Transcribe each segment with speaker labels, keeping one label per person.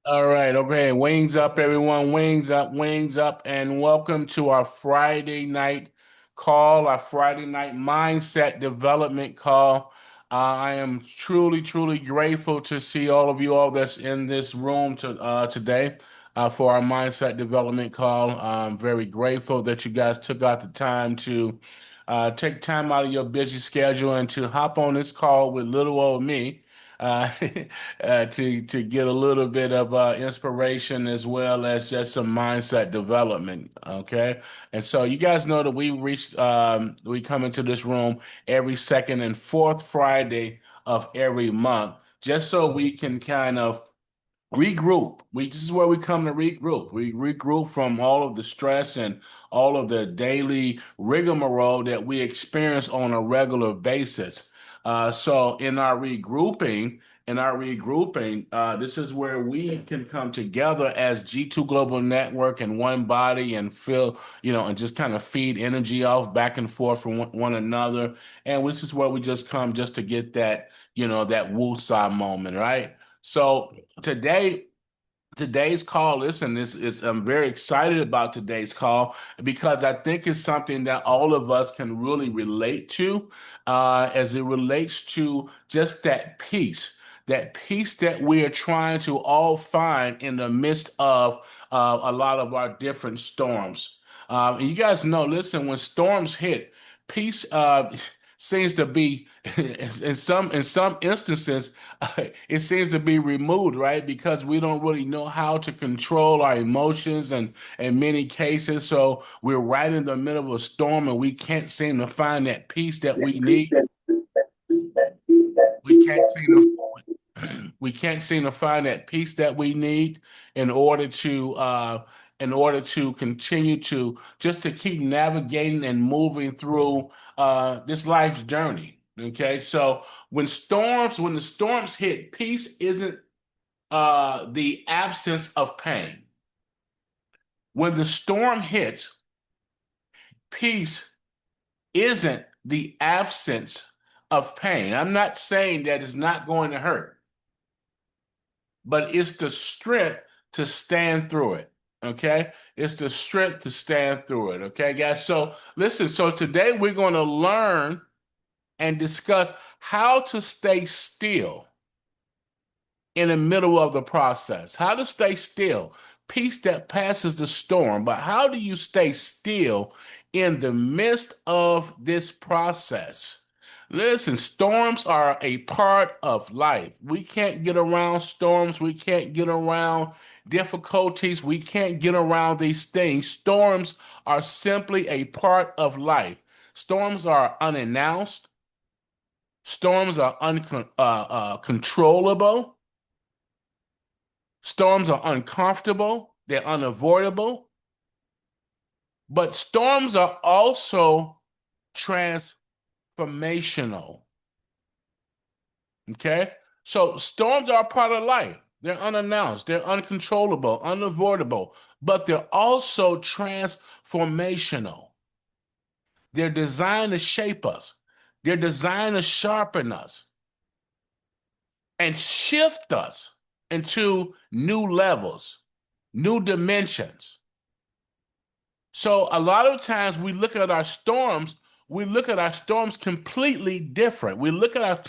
Speaker 1: All right, okay. Wings up, everyone. Wings up, and welcome to our Friday night call, our Friday night mindset development call. I am truly, truly grateful to see all of you all that's in this room today for our mindset development call. I'm very grateful that you guys took out the time to take time out of your busy schedule and to hop on this call with little old me uh, to get a little bit of inspiration as well as just some mindset development. Okay, and so you guys know that we come into this room every second and fourth Friday of every month, just so we can kind of regroup. This is where we come to regroup. We regroup from all of the stress and all of the daily rigmarole that we experience on a regular basis. So in our regrouping, this is where we can come together as G2 Global Network and one body and feel, and just kind of feed energy off back and forth from one another. And this is where we just come just to get that, that woosah moment, right? So today, today's call, listen, this is I'm very excited about today's call because I think it's something that all of us can really relate to, as it relates to just that peace that we are trying to all find in the midst of a lot of our different storms. And you guys know, listen, when storms hit, peace seems to be in some instances it seems to be removed, right? Because we don't really know how to control our emotions and in many cases. So we're right in the middle of a storm and we can't seem to find that peace that we need. We can't seem we can't seem to find that peace that we need in order to continue to just to keep navigating and moving through this life's journey. Okay, so when the storms hit, peace isn't the absence of pain. When the storm hits, peace isn't the absence of pain. I'm not saying that it's not going to hurt, but it's the strength to stand through it. Okay. It's the strength to stand through it. Okay, guys. So listen, so today we're going to learn and discuss how to stay still in the middle of the process, how to stay still, peace that passes the storm. But how do you stay still in the midst of this process? Listen, storms are a part of life. We can't get around storms. We can't get around difficulties. We can't get around these things. Storms are simply a part of life. Storms are unannounced. Storms are uncontrollable. Storms are uncomfortable, they're unavoidable, but storms are also transformational. Okay? So storms are a part of life. They're unannounced, they're uncontrollable, unavoidable, but they're also transformational. They're designed to shape us, they're designed to sharpen us and shift us into new levels, new dimensions. So a lot of times we look at our storms completely different. We look at our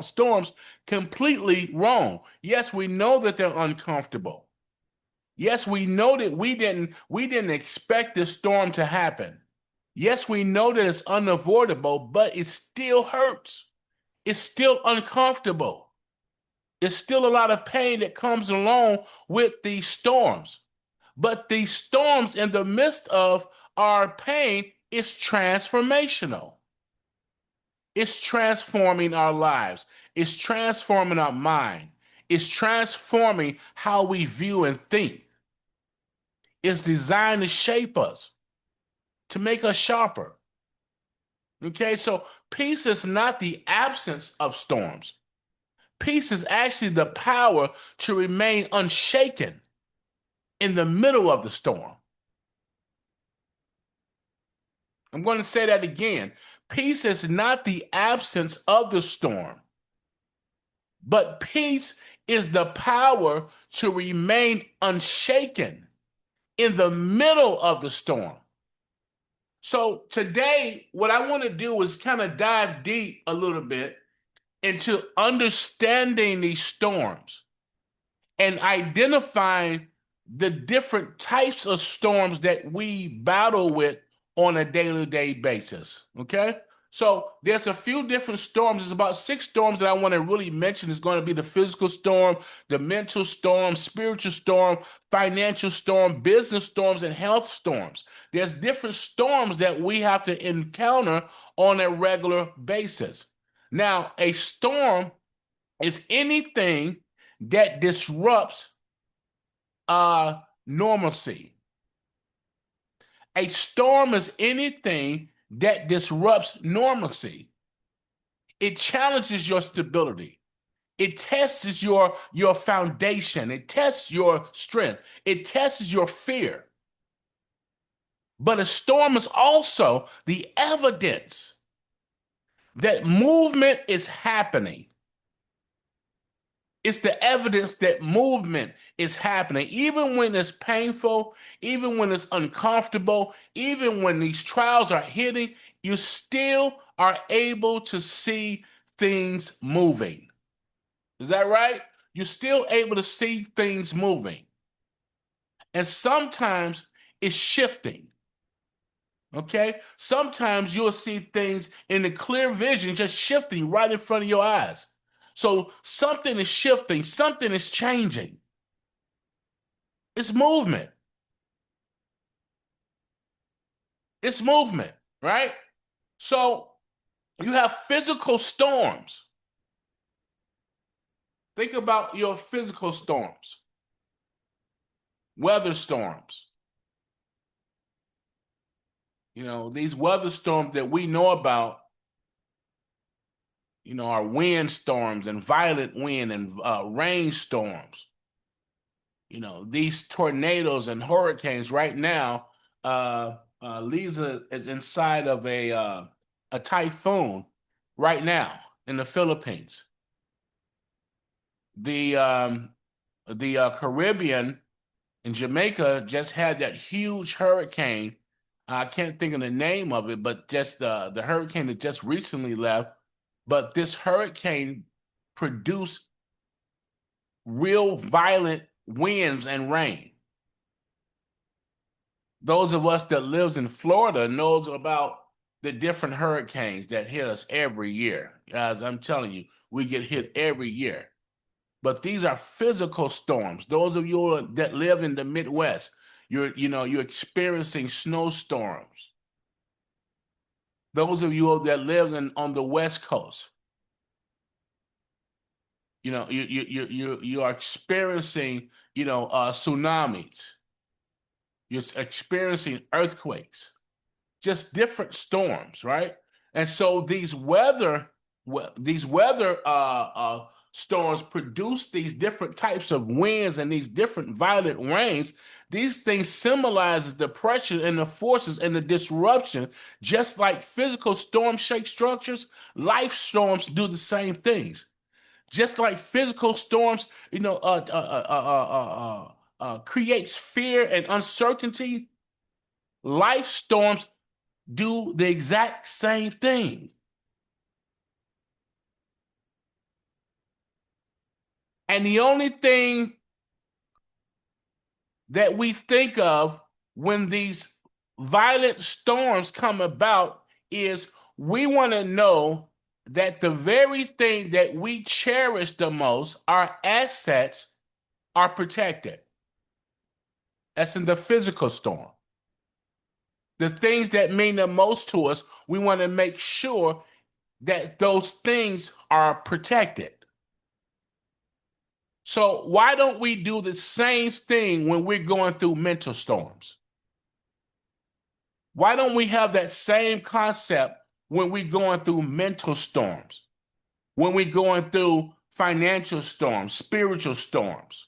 Speaker 1: storms completely wrong. Yes, we know that they're uncomfortable. Yes, we know that we didn't expect this storm to happen. Yes, we know that it's unavoidable, but it still hurts. It's still uncomfortable. There's still a lot of pain that comes along with these storms. But these storms in the midst of our pain is transformational. It's transforming our lives. It's transforming our mind. It's transforming how we view and think. It's designed to shape us, to make us sharper. Okay, so peace is not the absence of storms. Peace is actually the power to remain unshaken in the middle of the storm. I'm going to say that again. Peace is not the absence of the storm, but peace is the power to remain unshaken in the middle of the storm. So today, what I want to do is kind of dive deep a little bit into understanding these storms and identifying the different types of storms that we battle with on a day-to-day basis. Okay? So there's a few different storms. There's about 6 storms that I want to really mention. It's going to be the physical storm, the mental storm, spiritual storm, financial storm, business storms, and health storms. There's different storms that we have to encounter on a regular basis. Now, a storm is anything that disrupts normalcy. A storm is anything that disrupts normalcy. It challenges your stability. It tests your foundation. It tests your strength. It tests your fear. But a storm is also the evidence that movement is happening. It's the evidence that movement is happening, even when it's painful, even when it's uncomfortable, even when these trials are hitting, you still are able to see things moving. Is that right? You're still able to see things moving. And sometimes it's shifting. Okay? Sometimes you'll see things in the clear vision just shifting right in front of your eyes. So something is shifting, something is changing. It's movement. It's movement, right? So you have physical storms. Think about your physical storms, weather storms. You know, these weather storms that we know about, you know, are wind storms and violent wind and rain storms. You know, these tornadoes and hurricanes right now, Lisa is inside of a typhoon right now in the Philippines. The Caribbean in Jamaica just had that huge hurricane. I can't think of the name of it, but just the hurricane that just recently left. But this hurricane produced real violent winds and rain. Those of us that lives in Florida knows about the different hurricanes that hit us every year. As I'm telling you, we get hit every year. But these are physical storms. Those of you that live in the Midwest, you're experiencing snowstorms. Those of you that live on the West Coast, you are experiencing, tsunamis. You're experiencing earthquakes, just different storms, right? And so these weather storms produce these different types of winds and these different violent rains. These things symbolizes the pressure and the forces and the disruption. Just like physical storms shake structures, life storms do the same things. Just like physical storms, creates fear and uncertainty, life storms do the exact same thing. And the only thing that we think of when these violent storms come about is we want to know that the very thing that we cherish the most, our assets, are protected. That's in the physical storm. The things that mean the most to us, we want to make sure that those things are protected. So why don't we do the same thing when we're going through mental storms? Why don't we have that same concept when we're going through mental storms, when we're going through financial storms, spiritual storms?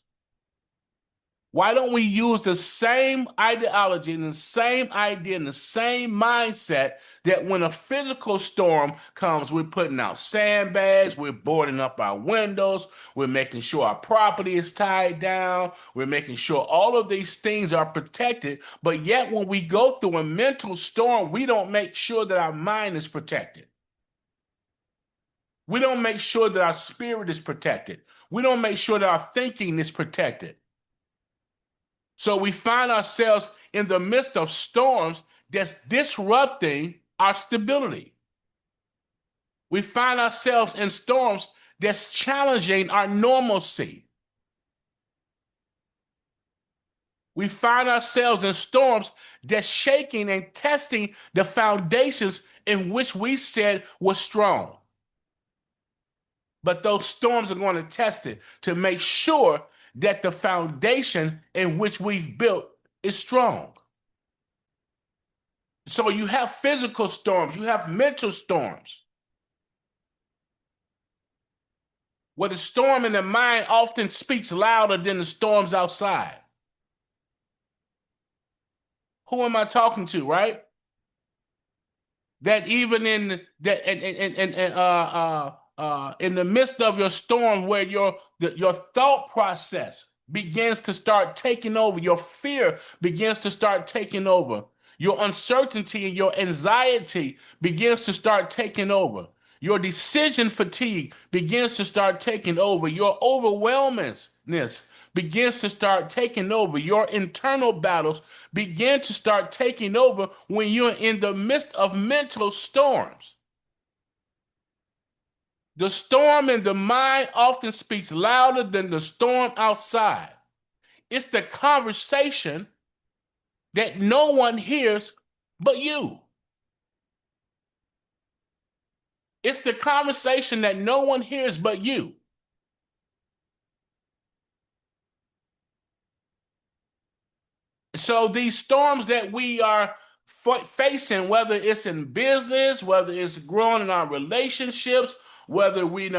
Speaker 1: Why don't we use the same ideology and the same idea and the same mindset that when a physical storm comes, we're putting out sandbags, we're boarding up our windows, we're making sure our property is tied down, we're making sure all of these things are protected. But yet, when we go through a mental storm, we don't make sure that our mind is protected. We don't make sure that our spirit is protected. We don't make sure that our thinking is protected. So we find ourselves in the midst of storms that's disrupting our stability. We find ourselves in storms that's challenging our normalcy. We find ourselves in storms that's shaking and testing the foundations in which we said was strong. But those storms are going to test it to make sure that the foundation in which we've built is strong. So you have physical storms, you have mental storms. Where the storm in the mind often speaks louder than the storms outside. Who am I talking to, right? That even in the midst of your storm, where your thought process begins to start taking over, your fear begins to start taking over, your uncertainty and your anxiety begins to start taking over, your decision fatigue begins to start taking over, your overwhelmingness begins to start taking over, your internal battles begin to start taking over when you're in the midst of mental storms. The storm in the mind often speaks louder than the storm outside. It's the conversation that no one hears but you. It's the conversation that no one hears but you. So these storms that we are facing, whether it's in business, whether it's growing in our relationships, whether we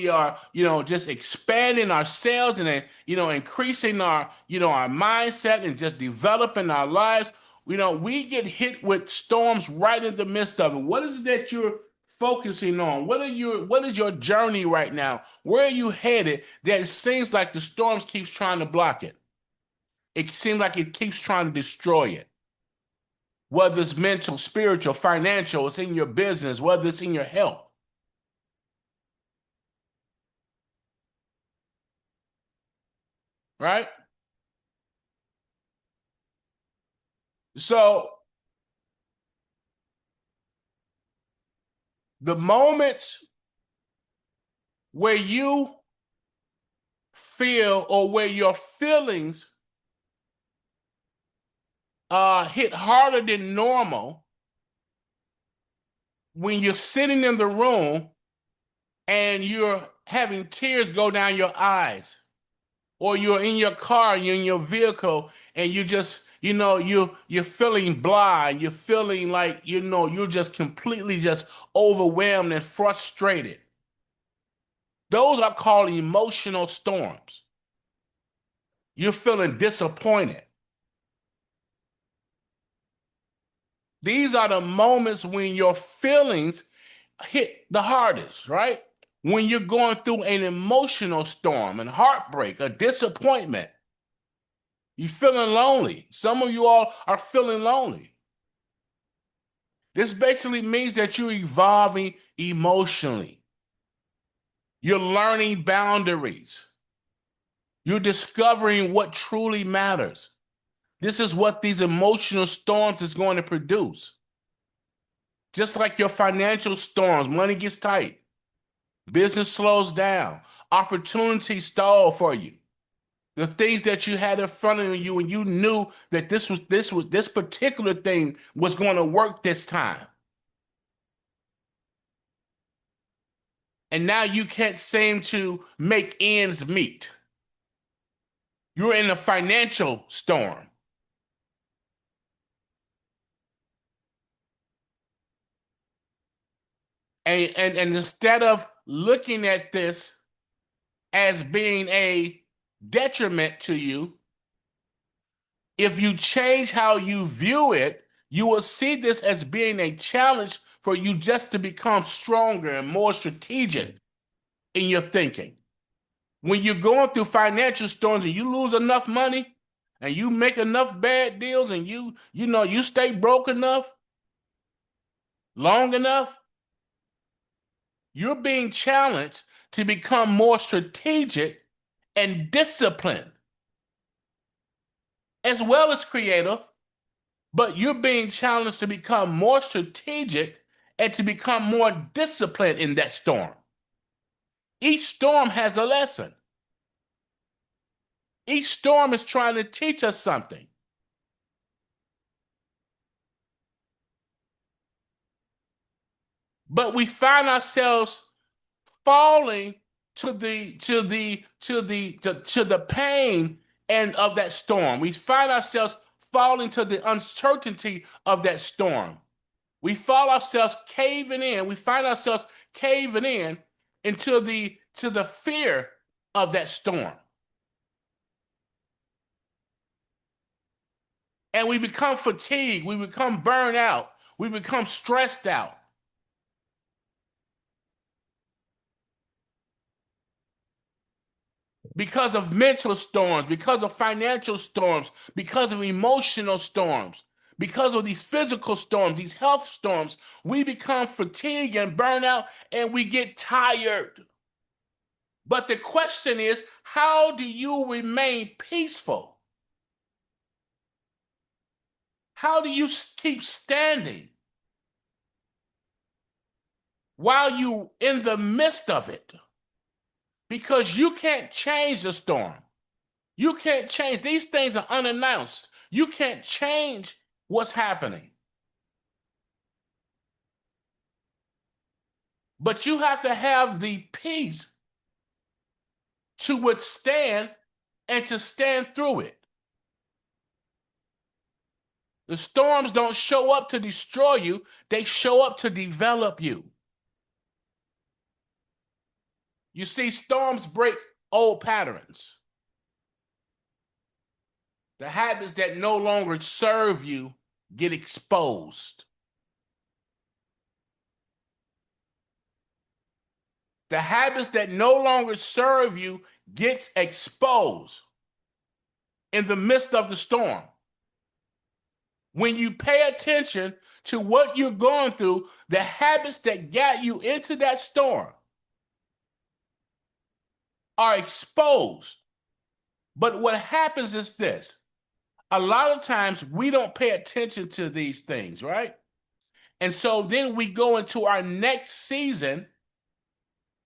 Speaker 1: are just expanding ourselves and increasing our our mindset and just developing our lives, we get hit with storms right in the midst of it. What is it that you're focusing on? What is your journey right now? Where are you headed that it seems like the storms keeps trying to block it? It seems like it keeps trying to destroy it. Whether it's mental, spiritual, financial, it's in your business, whether it's in your health. Right? So the moments where you feel or where your feelings hit harder than normal, when you're sitting in the room and you're having tears go down your eyes, or you're in your car, you're in your vehicle, and you just, you're feeling blah, you're feeling like, you're just completely just overwhelmed and frustrated. Those are called emotional storms. You're feeling disappointed. These are the moments when your feelings hit the hardest, right? When you're going through an emotional storm and heartbreak, a disappointment. You're feeling lonely. Some of you all are feeling lonely. This basically means that you're evolving emotionally. You're learning boundaries. You're discovering what truly matters. This is what these emotional storms is going to produce. Just like your financial storms, money gets tight, business slows down, opportunities stall for you. The things that you had in front of you and you knew that this particular thing was going to work this time. And now you can't seem to make ends meet. You're in a financial storm. And instead of looking at this as being a detriment to you, If you change how you view it, you will see this as being a challenge for you just to become stronger and more strategic in your thinking. When you're going through financial storms and you lose enough money and you make enough bad deals and you stay broke enough, long enough, you're being challenged to become more strategic and disciplined, as well as creative, but you're being challenged to become more strategic and to become more disciplined in that storm. Each storm has a lesson. Each storm is trying to teach us something. But we find ourselves falling to the pain and of that storm. We find ourselves falling to the uncertainty of that storm. We find ourselves caving in. We find ourselves caving in into the fear of that storm. And we become fatigued. We become burned out. We become stressed out. Because of mental storms, because of financial storms, because of emotional storms, because of these physical storms, these health storms, we become fatigued and burnt out and we get tired. But the question is, how do you remain peaceful? How do you keep standing while you're in the midst of it? Because you can't change the storm. You can't change. These things are unannounced. You can't change what's happening. But you have to have the peace to withstand and to stand through it. The storms don't show up to destroy you. They show up to develop you. You see, storms break old patterns. The habits that no longer serve you get exposed. The habits that no longer serve you gets exposed in the midst of the storm. When you pay attention to what you're going through, the habits that got you into that storm are exposed. But what happens is this. A lot of times we don't pay attention to these things, right? And so then we go into our next season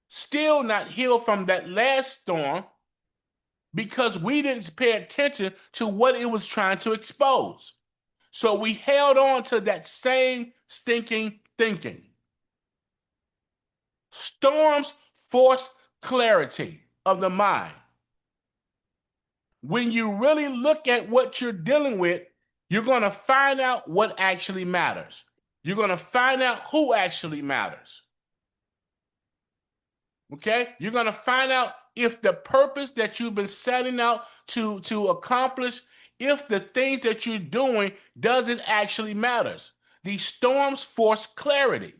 Speaker 1: still not healed from that last storm because we didn't pay attention to what it was trying to expose. So we held on to that same stinking thinking. Storms force clarity of the mind. When you really look at what you're dealing with, you're going to find out what actually matters. You're going to find out who actually matters. Okay? You're going to find out if the purpose that you've been setting out to accomplish, if the things that you're doing doesn't actually matters. These storms force clarity.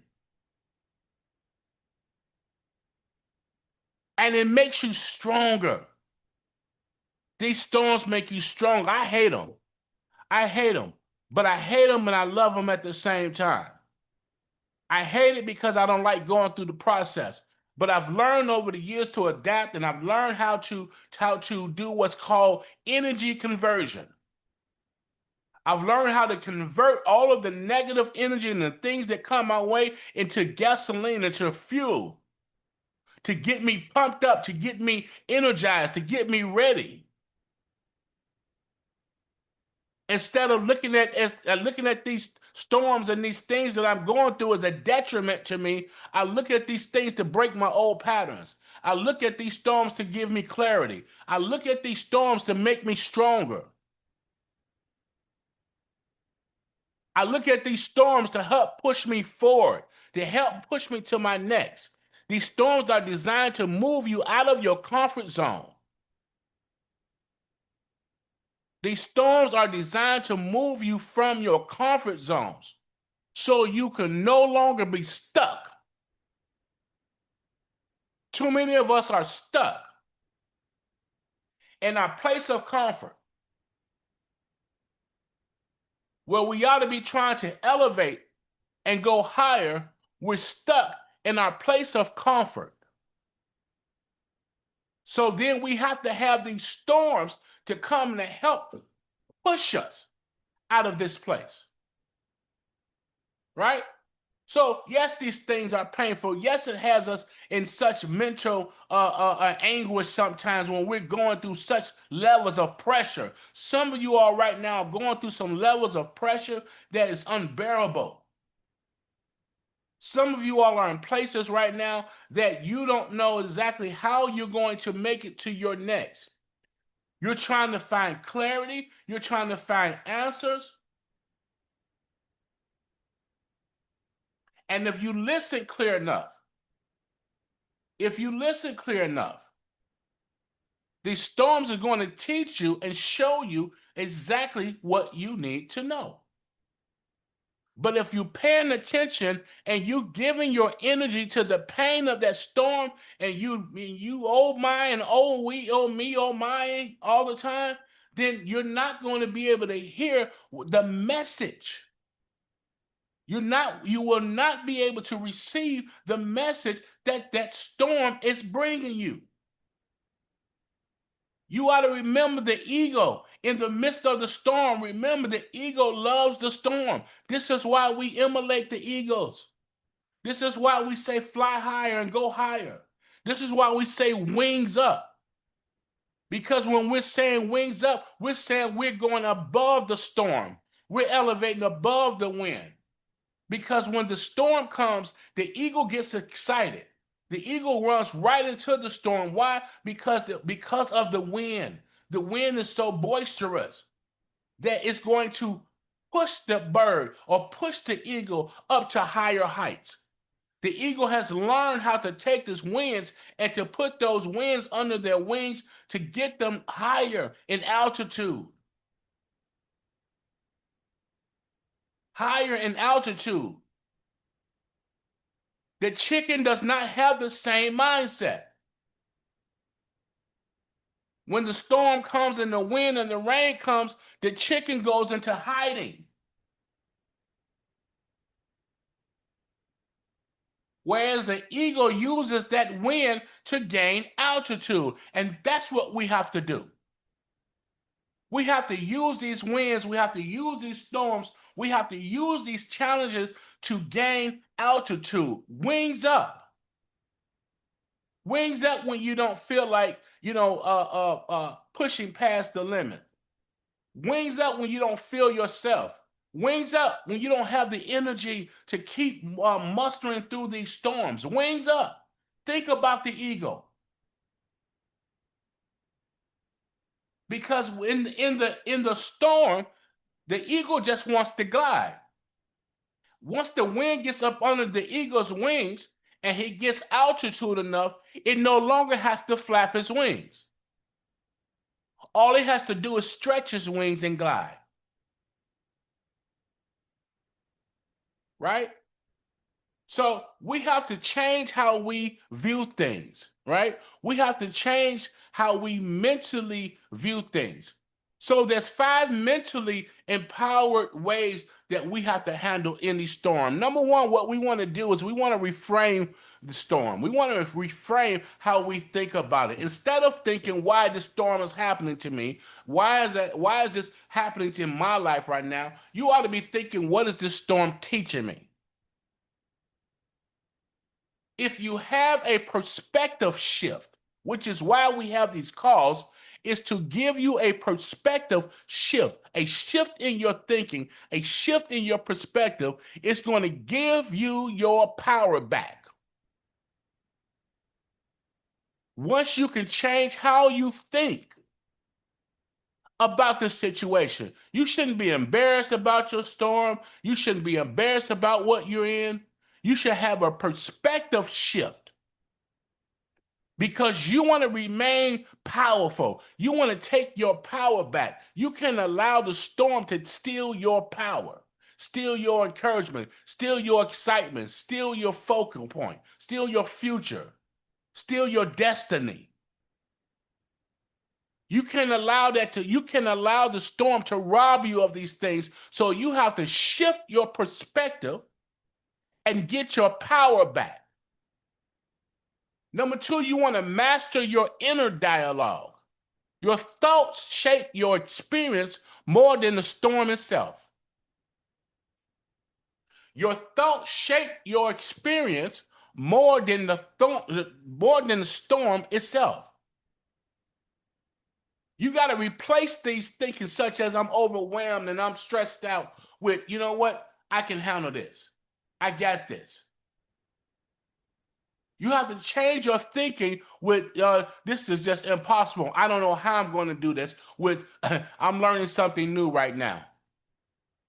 Speaker 1: And it makes you stronger. These storms make you strong. I hate them. I hate them. But I hate them and I love them at the same time. I hate it because I don't like going through the process. But I've learned over the years to adapt, and I've learned how to do what's called energy conversion. I've learned how to convert all of the negative energy and the things that come my way into gasoline, into fuel, to get me pumped up, to get me energized, to get me ready. Instead of looking at these storms and these things that I'm going through as a detriment to me, I look at these things to break my old patterns. I look at these storms to give me clarity. I look at these storms to make me stronger. I look at these storms to help push me forward, to help push me to my next. These storms are designed to move you out of your comfort zone. These storms are designed to move you from your comfort zones so you can no longer be stuck. Too many of us are stuck in our place of comfort where we ought to be trying to elevate and go higher. We're stuck in our place of comfort. So then we have to have these storms to come and help push us out of this place. Right? So yes, these things are painful. Yes, it has us in such mental anguish sometimes when we're going through such levels of pressure. Some of you are right now going through some levels of pressure that is unbearable. Some of you all are in places right now that you don't know exactly how you're going to make it to your next. You're trying to find clarity. You're trying to find answers. And if you listen clear enough, these storms are going to teach you and show you exactly what you need to know. But if you're paying attention and you giving your energy to the pain of that storm, and you oh my and oh we oh me oh my all the time, then you're not going to be able to hear the message. You will not be able to receive the message that that storm is bringing you. You ought to remember the ego in the midst of the storm. Remember, the ego loves the storm. This is why we immolate the egos. This is why we say fly higher and go higher. This is why we say wings up. Because when we're saying wings up, we're saying we're going above the storm. We're elevating above the wind. Because when the storm comes, the ego gets excited. The ego runs right into the storm. Why? Because of the wind. The wind is so boisterous that it's going to push the bird or push the eagle up to higher heights. The eagle has learned how to take these winds and to put those winds under their wings to get them higher in altitude. Higher in altitude. The chicken does not have the same mindset. When the storm comes and the wind and the rain comes, the chicken goes into hiding. Whereas the eagle uses that wind to gain altitude. And that's what we have to do. We have to use these winds. We have to use these storms. We have to use these challenges to gain altitude. Wings up. Wings up when you don't feel like, pushing past the limit. Wings up when you don't feel yourself. Wings up when you don't have the energy to keep mustering through these storms. Wings up. Think about the ego. Because in the storm, the eagle just wants to glide. Once the wind gets up under the eagle's wings and he gets altitude enough, it no longer has to flap his wings. All he has to do is stretch his wings and glide. Right? So we have to change how we view things, right? We have to change how we mentally view things. So there's 5 mentally empowered ways that we have to handle any storm. Number 1, what we want to do is we want to reframe the storm. We want to reframe how we think about it. Instead of thinking, why this storm is happening to me? Why is this happening in my life right now? You ought to be thinking, what is this storm teaching me? If you have a perspective shift, which is why we have these calls, is to give you a perspective shift, a shift in your thinking, a shift in your perspective. It's going to give you your power back. Once you can change how you think about the situation, you shouldn't be embarrassed about your storm. You shouldn't be embarrassed about what you're in. You should have a perspective shift. because you want to remain powerful. You want to take your power back. You can allow the storm to steal your power, steal your encouragement, steal your excitement, steal your focal point, steal your future, steal your destiny. You can allow the storm to rob you of these things. So you have to shift your perspective and get your power back. Number two, you want to master your inner dialogue. Your thoughts shape your experience more than the storm itself. Your thoughts shape your experience more than the storm itself. You got to replace these thinking such as I'm overwhelmed and I'm stressed out with, you know what? I can handle this. I got this. You have to change your thinking with, this is just impossible. I don't know how I'm going to do this with, I'm learning something new right now.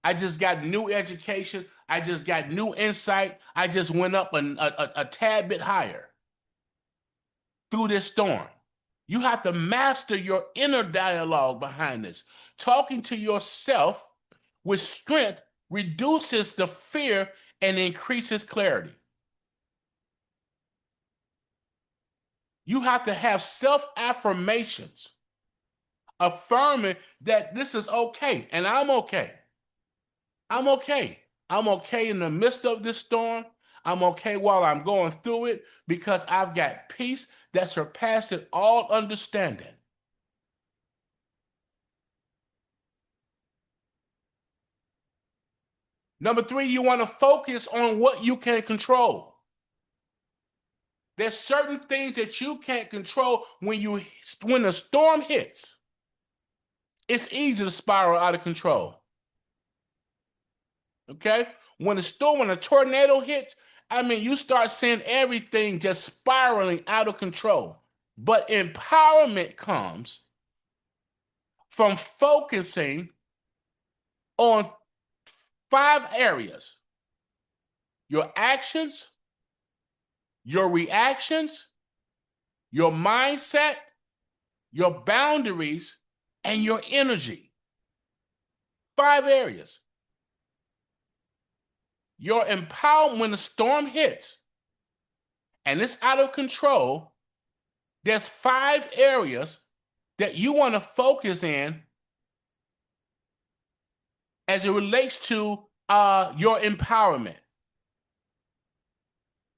Speaker 1: I just got new education. I just got new insight. I just went up a tad bit higher through this storm. You have to master your inner dialogue behind this. Talking to yourself with strength reduces the fear and increases clarity. You have to have self-affirmations affirming that this is okay and I'm okay. I'm okay. I'm okay in the midst of this storm. I'm okay while I'm going through it because I've got peace that surpasses all understanding. Number three, you want to focus on what you can control. There's certain things that you can't control when the storm hits. It's easy to spiral out of control. Okay? When a tornado hits, I mean, you start seeing everything just spiraling out of control. But empowerment comes from focusing on 5 areas: your actions, your reactions, your mindset, your boundaries, and your energy. 5 areas. Your empowerment when the storm hits and it's out of control, there's 5 areas that you want to focus in as it relates to your empowerment.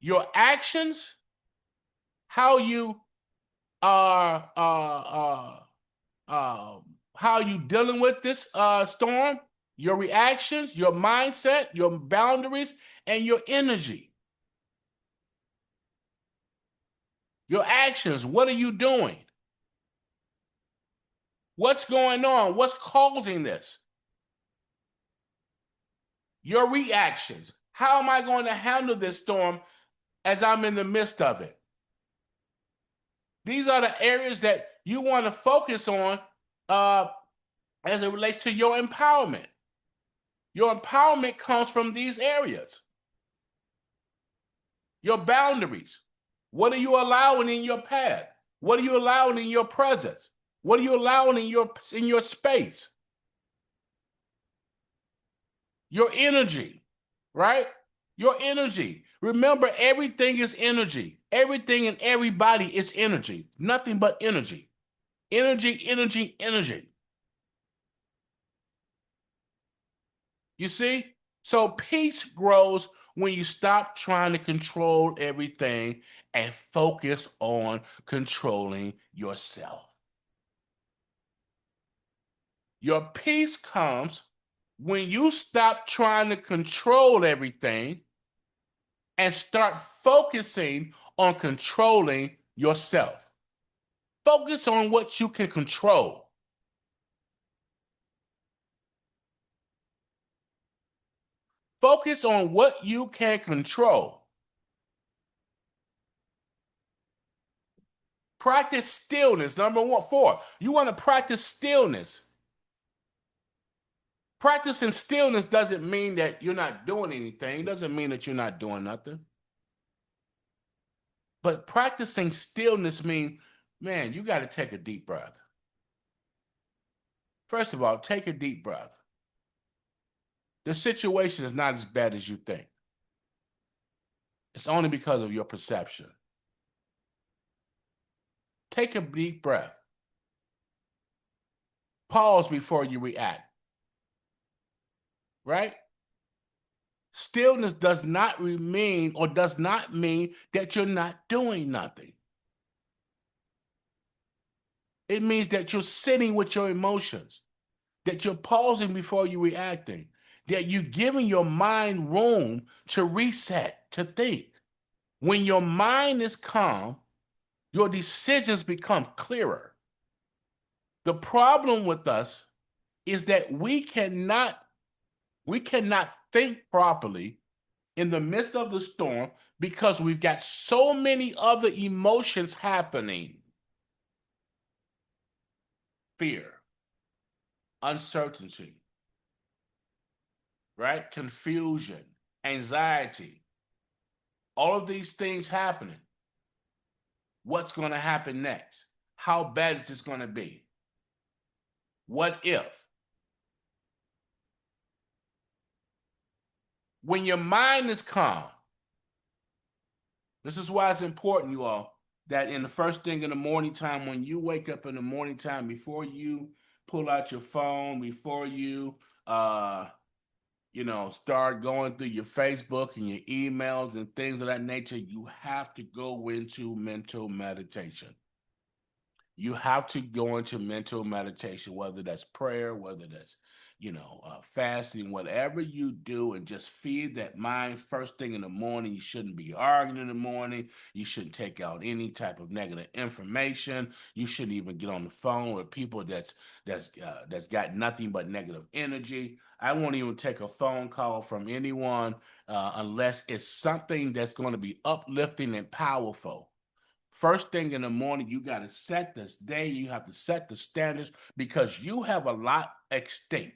Speaker 1: Your actions, how you are how you dealing with this storm, your reactions, your mindset, your boundaries, and your energy. Your actions, what are you doing? What's going on? What's causing this? Your reactions. How am I going to handle this storm as I'm in the midst of it? These are the areas that you want to focus on as it relates to your empowerment. Your empowerment comes from these areas. Your boundaries. What are you allowing in your path? What are you allowing in your presence? What are you allowing in your space? Your energy, right? Your energy. Remember, everything is energy. Everything and everybody is energy. Nothing but energy. Energy, energy, energy. You see? So peace grows when you stop trying to control everything and focus on controlling yourself. Your peace comes when you stop trying to control everything and start focusing on controlling yourself. Focus on what you can control. Focus on what you can control. Practice stillness. Number 4, you want to practice stillness. Practicing stillness doesn't mean that you're not doing anything. It doesn't mean that you're not doing nothing. But practicing stillness means, man, you got to take a deep breath. First of all, take a deep breath. The situation is not as bad as you think. It's only because of your perception. Take a deep breath. Pause before you react. Right? Stillness does not mean that you're not doing nothing. It means that you're sitting with your emotions, that you're pausing before you're reacting, that you're giving your mind room to reset, to think. When your mind is calm, your decisions become clearer. The problem with us is that we cannot think properly in the midst of the storm because we've got so many other emotions happening. Fear, uncertainty, right? Confusion, anxiety, all of these things happening. What's going to happen next? How bad is this going to be? What if? When your mind is calm, this is why it's important, you all, that in the first thing in the morning time, when you wake up in the morning time, before you pull out your phone, before you start going through your Facebook and your emails and things of that nature, you have to go into mental meditation. You have to go into mental meditation, whether that's prayer, whether that's, fasting, whatever you do, and just feed that mind first thing in the morning. You shouldn't be arguing in the morning. You shouldn't take out any type of negative information. You shouldn't even get on the phone with people that's got nothing but negative energy. I won't even take a phone call from anyone unless it's something that's going to be uplifting and powerful. First thing in the morning, you got to set this day. You have to set the standards because you have a lot at stake.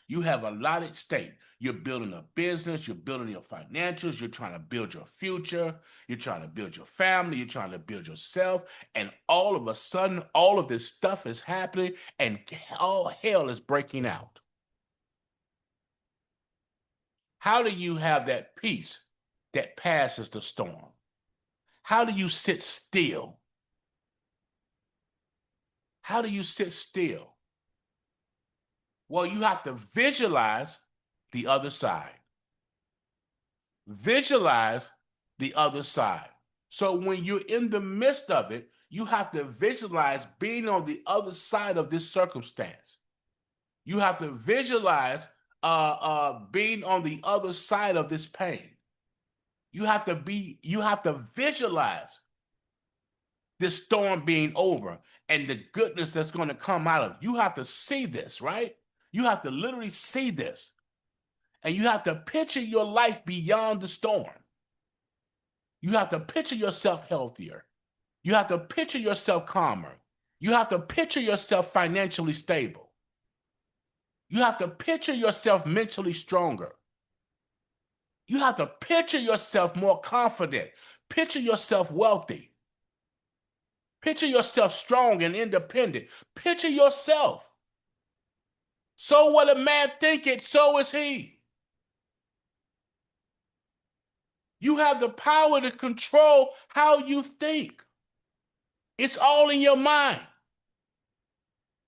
Speaker 1: You have a lot at stake. You're building a business. You're building your financials. You're trying to build your future. You're trying to build your family. You're trying to build yourself. And all of a sudden, all of this stuff is happening and all hell is breaking out. How do you have that peace that passes the storm? How do you sit still? How do you sit still? Well, you have to visualize the other side. Visualize the other side. So when you're in the midst of it, you have to visualize being on the other side of this circumstance. You have to visualize being on the other side of this pain. You have to visualize this storm being over and the goodness that's going to come out of it. You have to see this, right? You have to literally see this. And you have to picture your life beyond the storm. You have to picture yourself healthier. You have to picture yourself calmer. You have to picture yourself financially stable. You have to picture yourself mentally stronger. You have to picture yourself more confident. Picture yourself wealthy. Picture yourself strong and independent. Picture yourself. So what a man thinketh, so is he. You have the power to control how you think. It's all in your mind.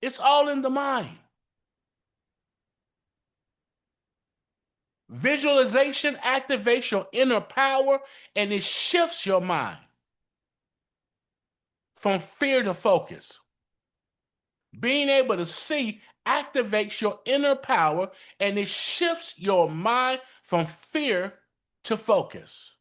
Speaker 1: It's all in the mind. Visualization activates your inner power and it shifts your mind from fear to focus. Being able to see activates your inner power and it shifts your mind from fear to focus.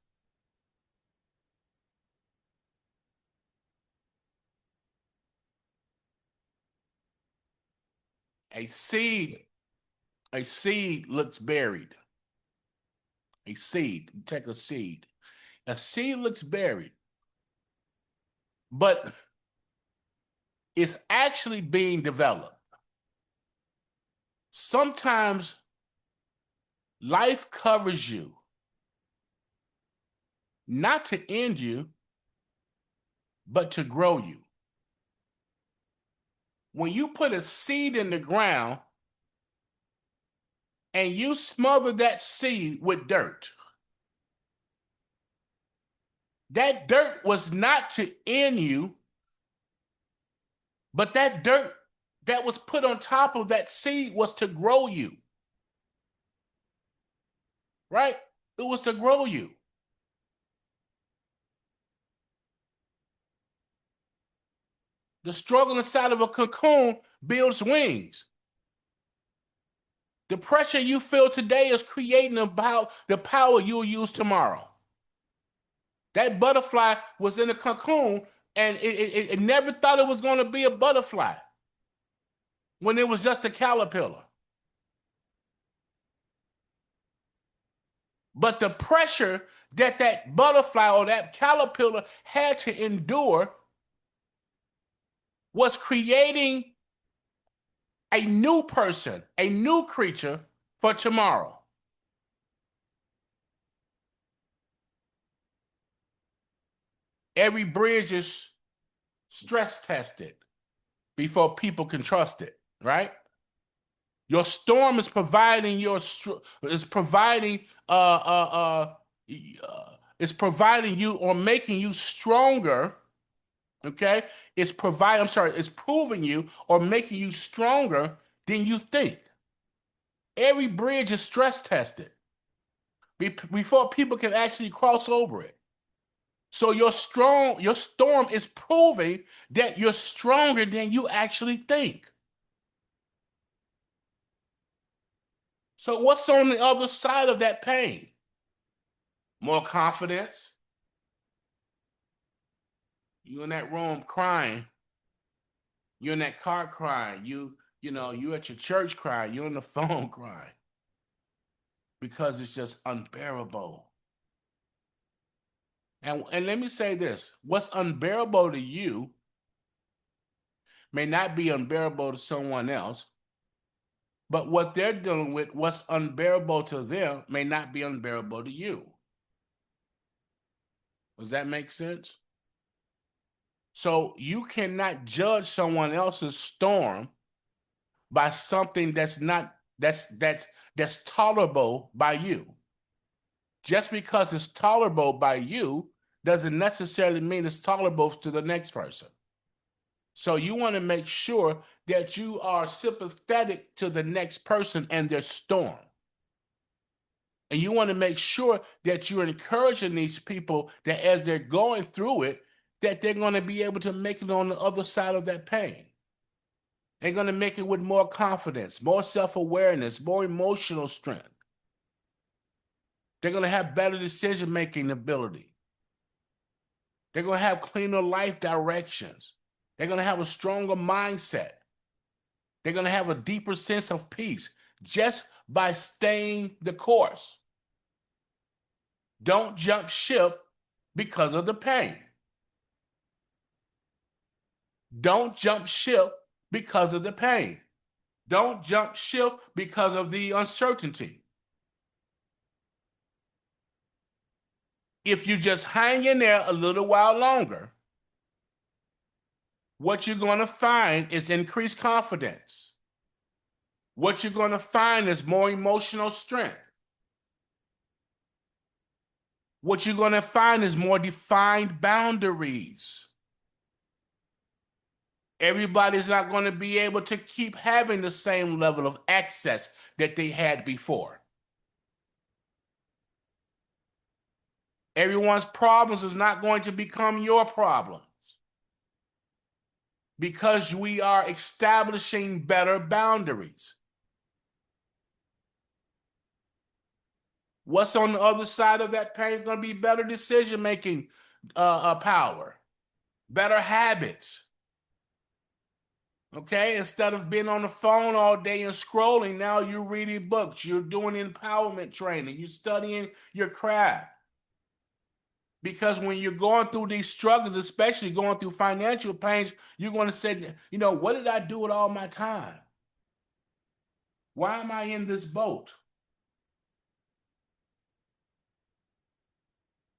Speaker 1: A seed looks buried. A seed, you take a seed. A seed looks buried, but it's actually being developed. Sometimes life covers you, not to end you, but to grow you. When you put a seed in the ground and you smother that seed with dirt, that dirt was not to end you, but that dirt that was put on top of that seed was to grow you. Right? It was to grow you. The struggle inside of a cocoon builds wings. The pressure you feel today is creating about the power you'll use tomorrow. That butterfly was in a cocoon and it never thought it was going to be a butterfly when it was just a caterpillar. But the pressure that that butterfly or that caterpillar had to endure was creating a new person, a new creature for tomorrow. Every bridge is stress tested before people can trust it, right? Your storm is providing is providing it's providing you or making you stronger. Okay, it's proving you or making you stronger than you think. Every bridge is stress tested before people can actually cross over it. So your storm is proving that you're stronger than you actually think. So what's on the other side of that pain? More confidence. You in that room crying. You're in that car crying. You at your church crying. You're on the phone crying. Because it's just unbearable. And let me say this. What's unbearable to you may not be unbearable to someone else, but what they're dealing with, what's unbearable to them, may not be unbearable to you. Does that make sense? So you cannot judge someone else's storm by something that's tolerable by you. Just because it's tolerable by you doesn't necessarily mean it's tolerable to the next person. So you want to make sure that you are sympathetic to the next person and their storm. And you want to make sure that you're encouraging these people that as they're going through it, that they're going to be able to make it on the other side of that pain. They're going to make it with more confidence, more self-awareness, more emotional strength. They're going to have better decision-making ability. They're going to have cleaner life directions. They're going to have a stronger mindset. They're going to have a deeper sense of peace just by staying the course. Don't jump ship because of the pain. Don't jump ship because of the pain. Don't jump ship because of the uncertainty. If you just hang in there a little while longer, what you're going to find is increased confidence. What you're going to find is more emotional strength. What you're going to find is more defined boundaries. Everybody's not going to be able to keep having the same level of access that they had before. Everyone's problems is not going to become your problems because we are establishing better boundaries. What's on the other side of that pain is going to be better decision-making power, better habits. Okay, instead of being on the phone all day and scrolling, now you're reading books, you're doing empowerment training, you're studying your craft. Because when you're going through these struggles, especially going through financial pains, you're going to say, what did I do with all my time? Why am I in this boat?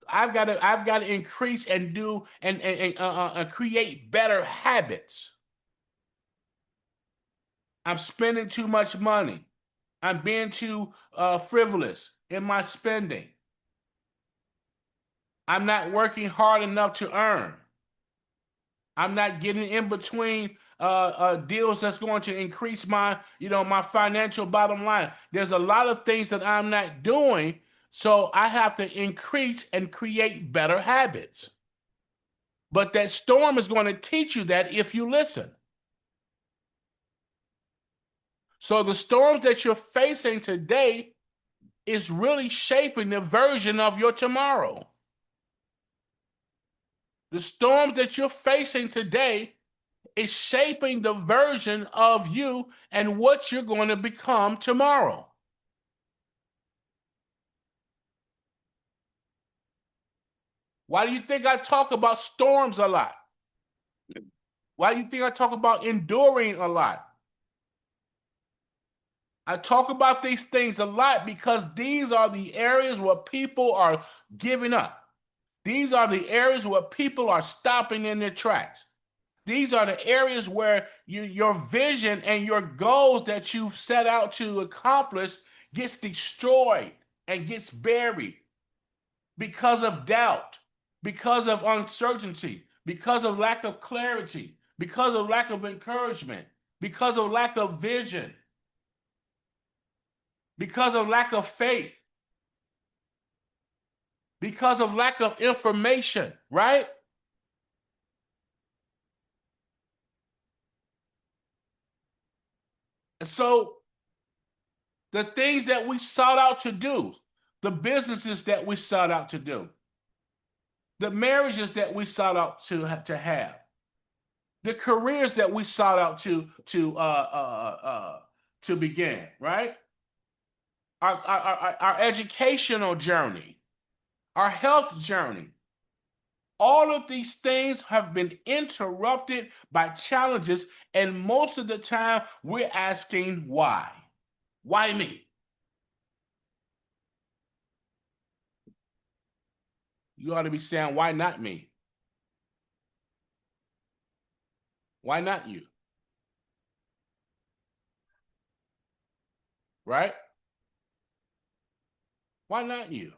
Speaker 1: I've got to increase and do and create better habits. I'm spending too much money. I'm being too frivolous in my spending. I'm not working hard enough to earn. I'm not getting in between deals that's going to increase my, my financial bottom line. There's a lot of things that I'm not doing, so I have to increase and create better habits. But that storm is going to teach you that if you listen. So the storms that you're facing today is really shaping the version of your tomorrow. The storms that you're facing today is shaping the version of you and what you're going to become tomorrow. Why do you think I talk about storms a lot? Why do you think I talk about enduring a lot? I talk about these things a lot because these are the areas where people are giving up. These are the areas where people are stopping in their tracks. These are the areas where your vision and your goals that you've set out to accomplish gets destroyed and gets buried because of doubt, because of uncertainty, because of lack of clarity, because of lack of encouragement, because of lack of vision, because of lack of faith, because of lack of information, right? And so the things that we sought out to do, the businesses that we sought out to do, the marriages that we sought out to have, the careers that we sought out to begin, right? Our educational journey, our health journey. All of these things have been interrupted by challenges, and most of the time we're asking why? Why me? You ought to be saying, why not me? Why not you? Right? Why not you?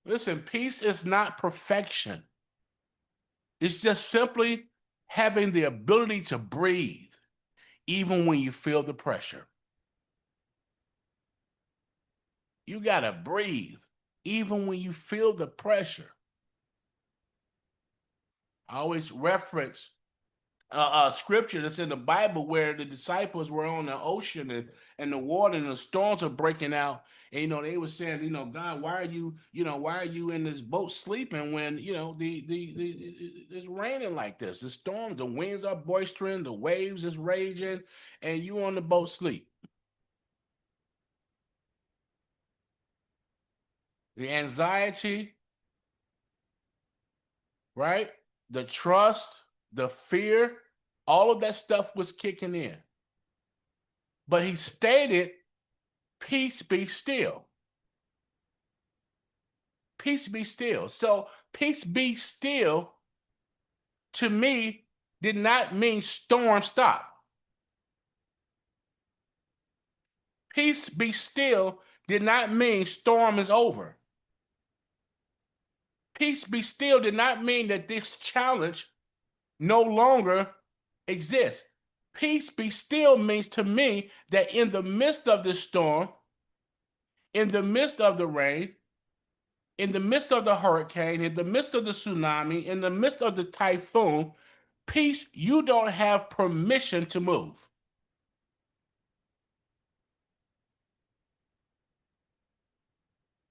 Speaker 1: Listen, peace is not perfection. It's just simply having the ability to breathe, even when you feel the pressure. You got to breathe, even when you feel the pressure. I always reference scripture that's in the Bible where the disciples were on the ocean and the water and the storms are breaking out. And, they were saying, God, why are you in this boat sleeping when, it's raining like this? The storm, the winds are boisterous, the waves is raging, and you on the boat sleep. The anxiety, right? The trust, the fear, all of that stuff was kicking in. But he stated, peace be still. Peace be still. So peace be still to me did not mean storm stop. Peace be still did not mean storm is over. Peace be still did not mean that this challenge no longer exists. Peace be still means to me that in the midst of the storm, in the midst of the rain, in the midst of the hurricane, in the midst of the tsunami, in the midst of the typhoon, peace, you don't have permission to move.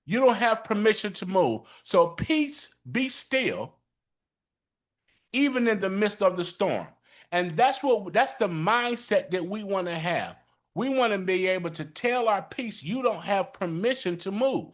Speaker 1: You don't have permission to move. So peace, be still, even in the midst of the storm. And that's the mindset that we want to have. We want to be able to tell our peace, you don't have permission to move.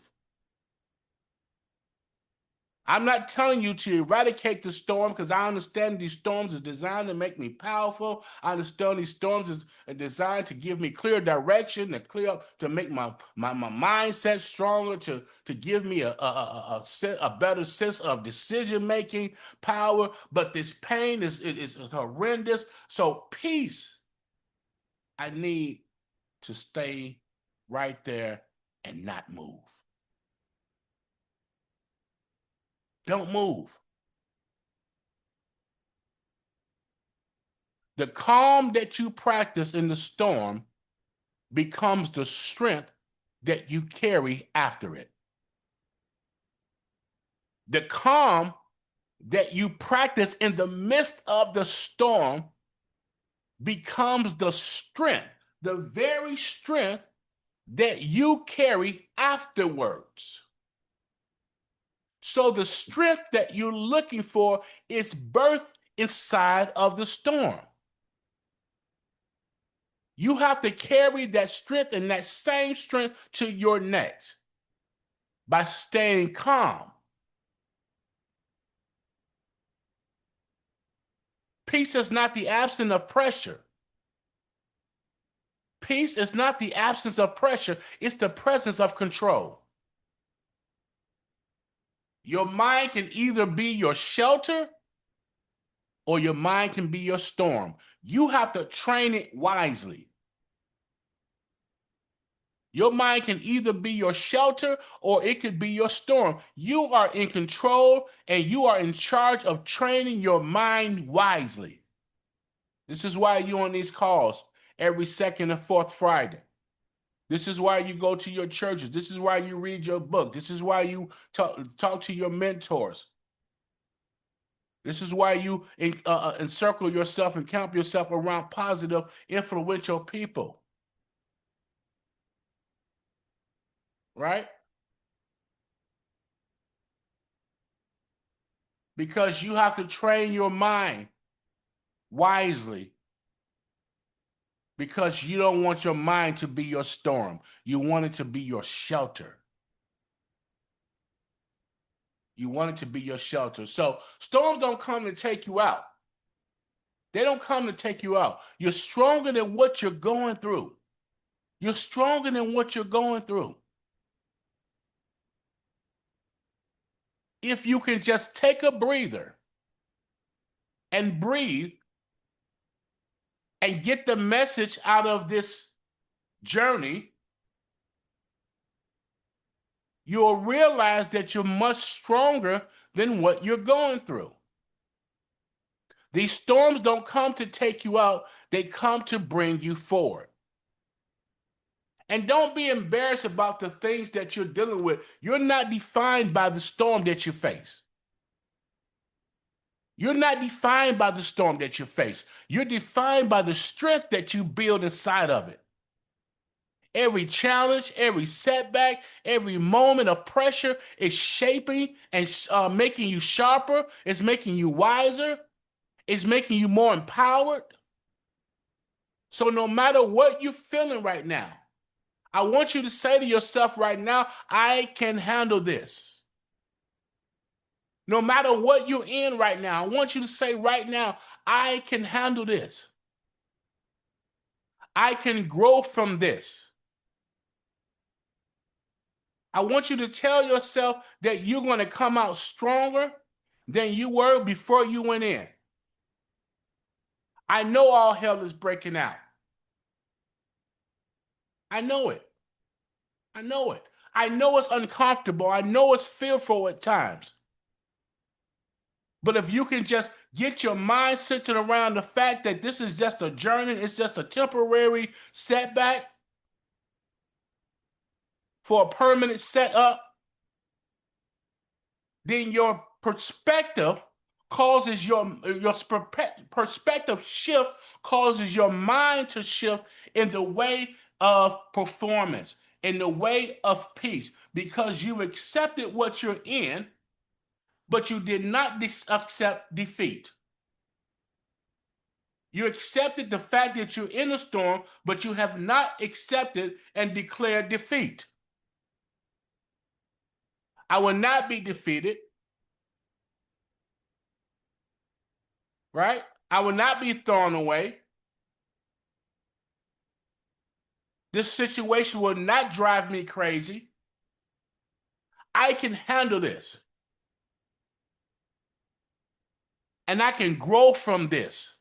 Speaker 1: I'm not telling you to eradicate the storm, because I understand these storms is designed to make me powerful. I understand these storms is designed to give me clear direction, to make my mindset stronger, to give me a better sense of decision making power. But this pain is horrendous. So peace, I need to stay right there and not move. Don't move. The calm that you practice in the storm becomes the strength that you carry after it. The calm that you practice in the midst of the storm becomes the strength, the very strength that you carry afterwards. So the strength that you're looking for is birthed inside of the storm. You have to carry that strength and that same strength to your next by staying calm. Peace is not the absence of pressure. Peace is not the absence of pressure, it's the presence of control. Your mind can either be your shelter or your mind can be your storm. You have to train it wisely. Your mind can either be your shelter or it could be your storm. You are in control and you are in charge of training your mind wisely. This is why you're on these calls every second and fourth Friday. This is why you go to your churches. This is why you read your book. This is why you talk to your mentors. This is why you encircle yourself and camp yourself around positive, influential people. Right? Because you have to train your mind wisely, because you don't want your mind to be your storm. You want it to be your shelter. You want it to be your shelter. So storms don't come to take you out. They don't come to take you out. You're stronger than what you're going through. You're stronger than what you're going through. If you can just take a breather and breathe and get the message out of this journey, you'll realize that you're much stronger than what you're going through. These storms don't come to take you out, they come to bring you forward. And don't be embarrassed about the things that you're dealing with. You're not defined by the storm that you face. You're not defined by the storm that you face. You're defined by the strength that you build inside of it. Every challenge, every setback, every moment of pressure is shaping and making you sharper. It's making you wiser. It's making you more empowered. So no matter what you're feeling right now, I want you to say to yourself right now, I can handle this. No matter what you're in right now, I want you to say right now, I can handle this. I can grow from this. I want you to tell yourself that you're going to come out stronger than you were before you went in. I know all hell is breaking out. I know it. I know it. I know it's uncomfortable. I know it's fearful at times. But if you can just get your mind centered around the fact that this is just a journey, it's just a temporary setback for a permanent setup, then your perspective causes your perspective shift, causes your mind to shift in the way of performance, in the way of peace, because you've accepted what you're in, but you did not accept defeat. You accepted the fact that you're in a storm, but you have not accepted and declared defeat. I will not be defeated. right? I will not be thrown away. This situation will not drive me crazy. I can handle this. And I can grow from this.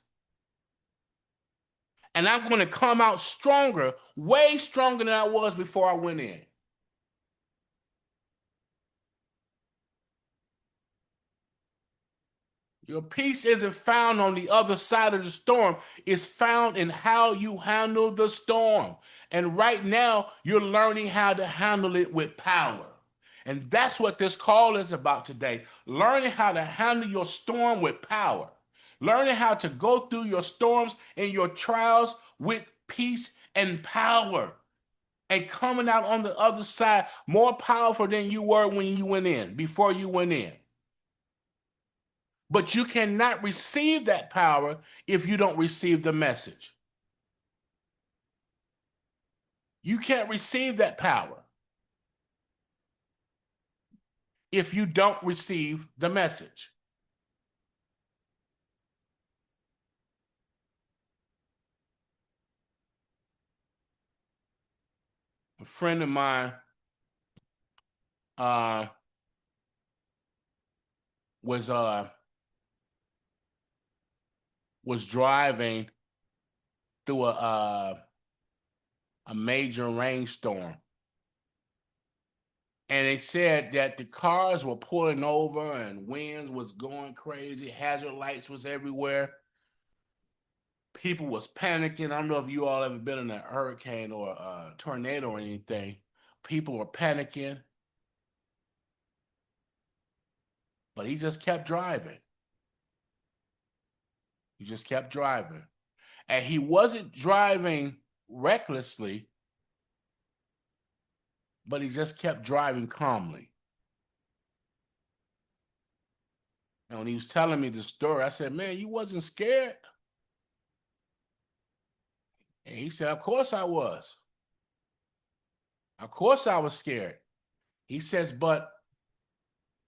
Speaker 1: And I'm going to come out stronger, way stronger than I was before I went in. Your peace isn't found on the other side of the storm. It's found in how you handle the storm. And right now, you're learning how to handle it with power. And that's what this call is about today. Learning how to handle your storm with power. Learning how to go through your storms and your trials with peace and power. And coming out on the other side more powerful than you were when you went in, before you went in. But you cannot receive that power if you don't receive the message. You can't receive that power if you don't receive the message. A friend of mine uh, was driving through a major rainstorm, and they said that the cars were pulling over and winds was going crazy, hazard lights was everywhere. People was panicking. I don't know if you all ever been in a hurricane or a tornado or anything. People were panicking, but he just kept driving. He just kept driving. And he wasn't driving recklessly, but he just kept driving calmly. And when he was telling me the story, I said, man, you wasn't scared? And he said, of course I was. Of course I was scared. He says, but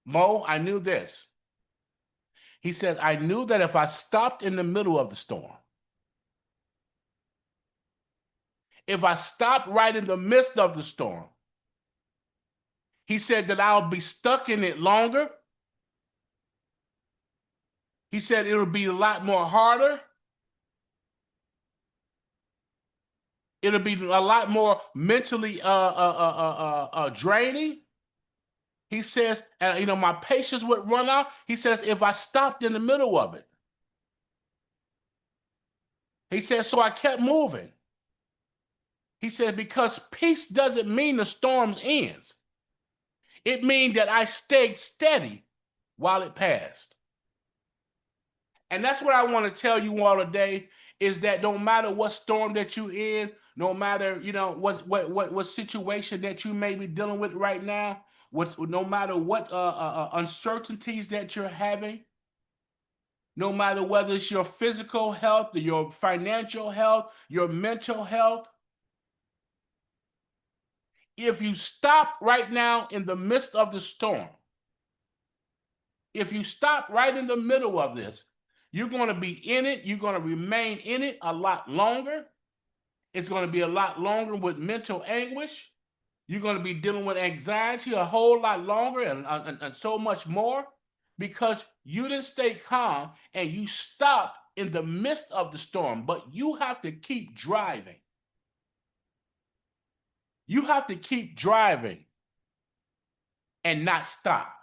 Speaker 1: Mo, I knew this. He said, I knew that if I stopped in the middle of the storm, if I stopped right in the midst of the storm, he said that I'll be stuck in it longer. He said it'll be a lot more harder. It'll be a lot more mentally draining. He says, and my patience would run out. He says, if I stopped in the middle of it. He says, so I kept moving. He said, because peace doesn't mean the storm ends. It means that I stayed steady while it passed. And that's what I want to tell you all today, is that no matter what storm that you're in, no matter, what situation that you may be dealing with right now, no matter what uncertainties that you're having, no matter whether it's your physical health, your financial health, your mental health, if you stop right now in the midst of the storm, if you stop right in the middle of this, you're going to be in it. You're going to remain in it a lot longer. It's going to be a lot longer with mental anguish. You're going to be dealing with anxiety a whole lot longer and so much more, because you didn't stay calm and you stopped in the midst of the storm. But you have to keep driving. You have to keep driving and not stop.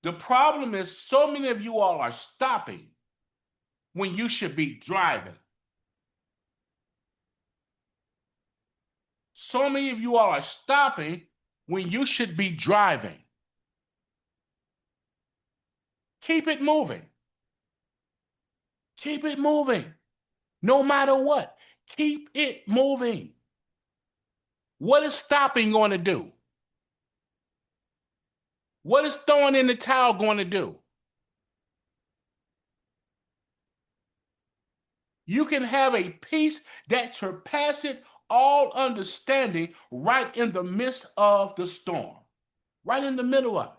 Speaker 1: The problem is so many of you all are stopping when you should be driving. So many of you all are stopping when you should be driving. Keep it moving. Keep it moving. No matter what, keep it moving. What is stopping going to do? What is throwing in the towel going to do? You can have a peace that surpasses all understanding right in the midst of the storm, right in the middle of it.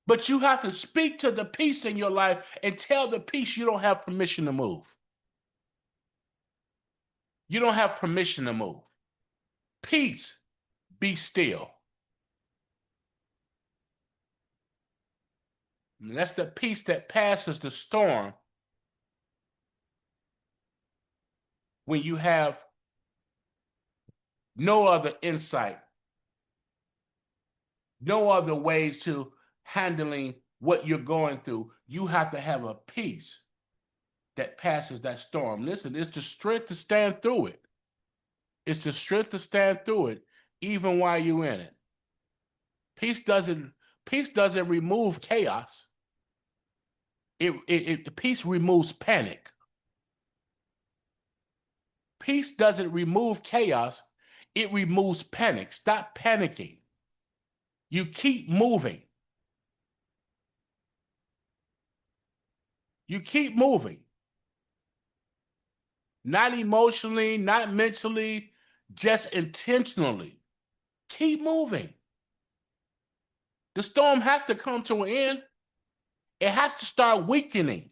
Speaker 1: But you have to speak to the peace in your life and tell the peace you don't have permission to move. You don't have permission to move. Peace, be still. And that's the peace that passes the storm when you have no other insight, no other ways to handling what you're going through. You have to have a peace that passes that storm. Listen, it's the strength to stand through it. It's the strength to stand through it, even while you're in it. Peace doesn't remove chaos. Peace removes panic. Peace doesn't remove chaos. It removes panic. Stop panicking. You keep moving. You keep moving. Not emotionally, not mentally, just intentionally. Keep moving. The storm has to come to an end. It has to start weakening.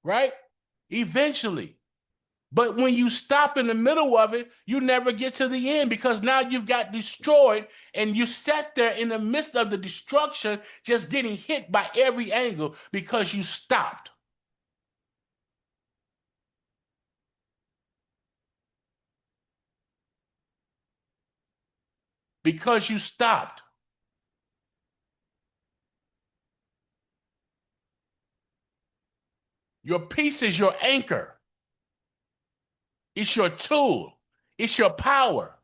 Speaker 1: Right? Eventually. But when you stop in the middle of it, you never get to the end, because now you've got destroyed and you sat there in the midst of the destruction, just getting hit by every angle because you stopped. Because you stopped. Your peace is your anchor. It's your tool. It's your power.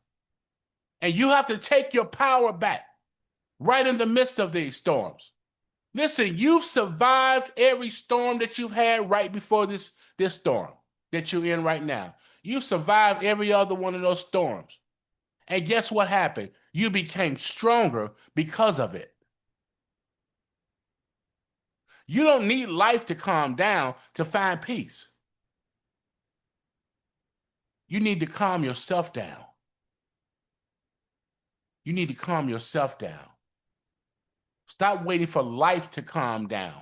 Speaker 1: And you have to take your power back right in the midst of these storms. Listen, you've survived every storm that you've had right before this storm that you're in right now. You've survived every other one of those storms. And guess what happened? You became stronger because of it. You don't need life to calm down to find peace. You need to calm yourself down. You need to calm yourself down. Stop waiting for life to calm down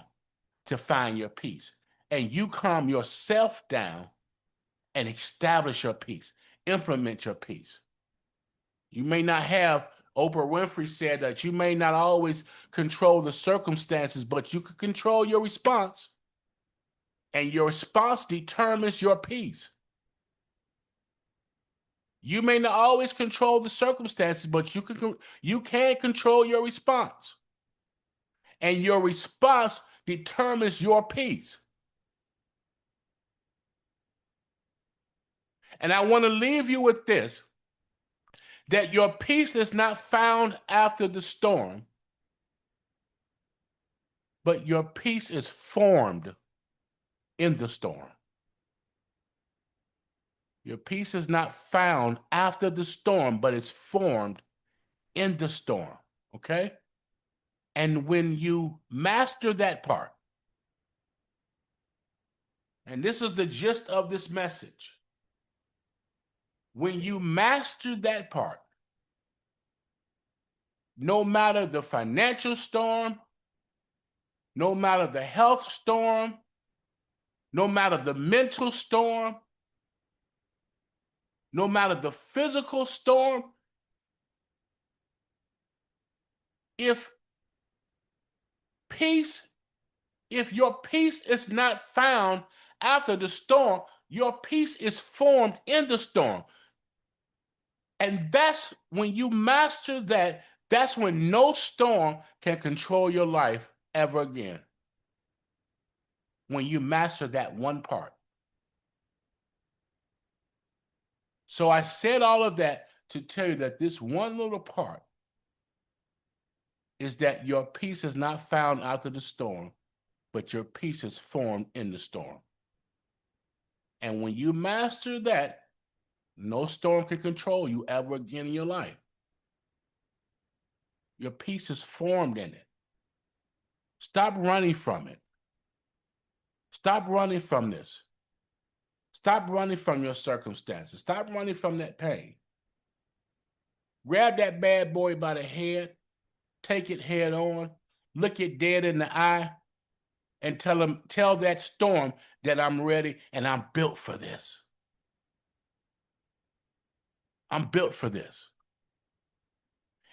Speaker 1: to find your peace. And you calm yourself down and establish your peace. Implement your peace. You may not have, Oprah Winfrey said that you may not always control the circumstances, but you can control your response. And your response determines your peace. You may not always control the circumstances, but you can control your response. And your response determines your peace. And I want to leave you with this, that your peace is not found after the storm, but your peace is formed in the storm. Your peace is not found after the storm, but it's formed in the storm, okay? And when you master that part, and this is the gist of this message, when you master that part, no matter the financial storm, no matter the health storm, no matter the mental storm, no matter the physical storm, if your peace is not found after the storm, your peace is formed in the storm. And that's when you master that, that's when no storm can control your life ever again. When you master that one part. So I said all of that to tell you that this one little part is that your peace is not found after the storm, but your peace is formed in the storm. And when you master that, no storm can control you ever again in your life. Your peace is formed in it. Stop running from it. Stop running from this. Stop running from your circumstances. Stop running from that pain. Grab that bad boy by the head, take it head on, look it dead in the eye, and tell that storm that I'm ready and I'm built for this. I'm built for this.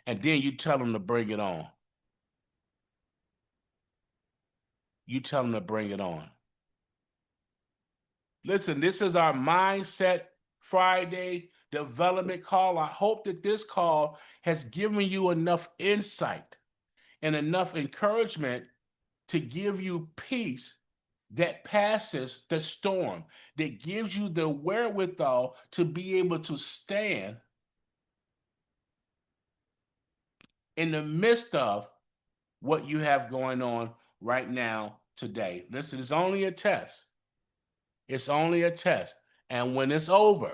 Speaker 1: And then you tell them to bring it on. You tell them to bring it on. Listen, this is our Mindset Friday development call. I hope that this call has given you enough insight and enough encouragement to give you peace that passes the storm, that gives you the wherewithal to be able to stand in the midst of what you have going on right now today. Listen, it's only a test. It's only a test. And when it's over,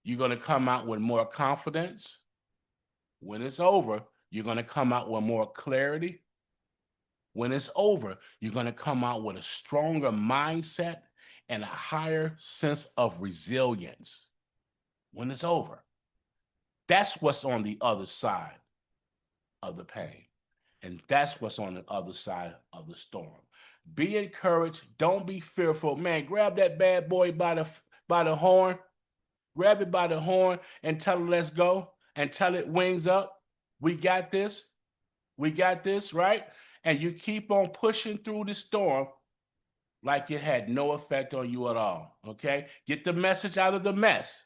Speaker 1: you're going to come out with more confidence. When it's over, you're going to come out with more clarity. When it's over, you're going to come out with a stronger mindset and a higher sense of resilience. When it's over, that's what's on the other side of the pain. And that's what's on the other side of the storm. Be encouraged. Don't be fearful. Man, grab that bad boy by the horn. Grab it by the horn and tell it, let's go. And tell it, wings up. We got this. We got this, right? And you keep on pushing through the storm like it had no effect on you at all, okay? Get the message out of the mess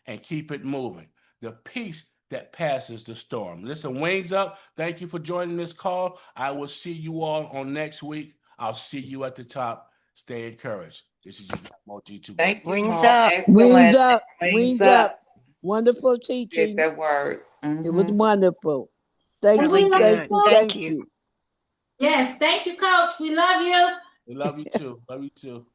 Speaker 1: and keep it moving. The peace that passes the storm. Listen, wings up. Thank you for joining this call. I will see you all on next week. I'll see you at the top. Stay encouraged. This is your Mo G2.
Speaker 2: Thank you.
Speaker 3: Wings
Speaker 2: Mo.
Speaker 3: up.
Speaker 2: Excellent.
Speaker 4: Wings up.
Speaker 2: Wings
Speaker 4: Wings
Speaker 2: up.
Speaker 4: up. Wonderful teaching.
Speaker 2: Get that word.
Speaker 4: It was wonderful. Thank
Speaker 3: Really
Speaker 4: you.
Speaker 3: good. Thank you.
Speaker 4: You.
Speaker 5: Yes, thank you, Coach. We love you.
Speaker 1: We love you too. Love you too.